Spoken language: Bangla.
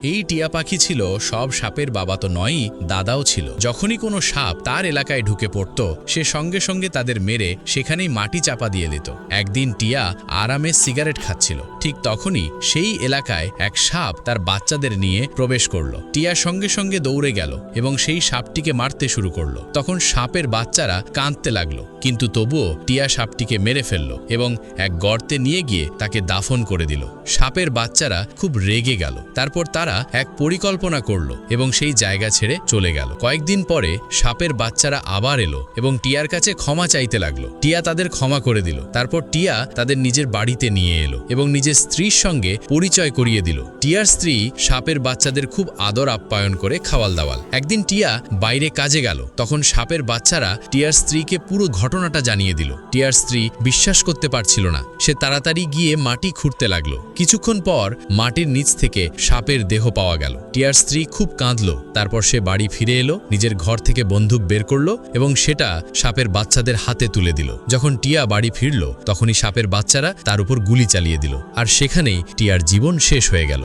এই টিয়া পাখি ছিল সব সাপের বাবা তো নয়ই, দাদাও ছিল। যখনই কোনো সাপ তার এলাকায় ঢুকে পড়ত, সে সঙ্গে সঙ্গে তাদের মেরে সেখানেই মাটি চাপা দিয়ে দিত। একদিন টিয়া আরামে সিগারেট খাচ্ছিল, ঠিক তখনই সেই এলাকায় এক সাপ তার বাচ্চাদের নিয়ে প্রবেশ করল। টিয়া সঙ্গে সঙ্গে দৌড়ে গেল এবং সেই সাপটিকে মারতে শুরু করলো। তখন সাপের বাচ্চারা কাঁদতে লাগলো, কিন্তু তবুও টিয়া সাপটিকে মেরে ফেলল এবং এক গর্তে নিয়ে গিয়ে তাকে দাফন করে দিল। সাপের বাচ্চারা খুব রেগে গেল। তারপর তারা এক পরিকল্পনা করল এবং সেই জায়গা ছেড়ে চলে গেল। কয়েকদিন পরে সাপের বাচ্চারা আবার এলো এবং টিয়ার কাছে ক্ষমা চাইতে লাগলো। টিয়া তাদের ক্ষমা করে দিল। তারপর টিয়া তাদের নিজের বাড়িতে নিয়ে এলো এবং নিজের স্ত্রীর সঙ্গে পরিচয় করিয়ে দিল। টিয়ার স্ত্রী সাপের বাচ্চাদের খুব আদর আপ্যায়ন করে খাওয়াল দাওয়াল। একদিন টিয়া বাইরে কাজে গেল, তখন সাপের বাচ্চারা টিয়ার স্ত্রীকে পুরো ঘটনাটা জানিয়ে দিল। টিয়ার স্ত্রী বিশ্বাস করতে পারছিল না। সে তাড়াতাড়ি গিয়ে মাটি খুঁড়তে লাগলো। কিছুক্ষণ পর মাটির নিচ থেকে সাপের দেহ পাওয়া গেল। টিয়ার স্ত্রী খুব কাঁদল। তারপর সে বাড়ি ফিরে এলো, নিজের ঘর থেকে বন্দুক বের করলো এবং সেটা সাপের বাচ্চাদের হাতে তুলে দিল। যখন টিয়া বাড়ি ফিরল, তখনই সাপের বাচ্চারা তার উপর গুলি চালিয়ে দিল, আর সেখানেই টিয়ার জীবন শেষ হয়ে গেল।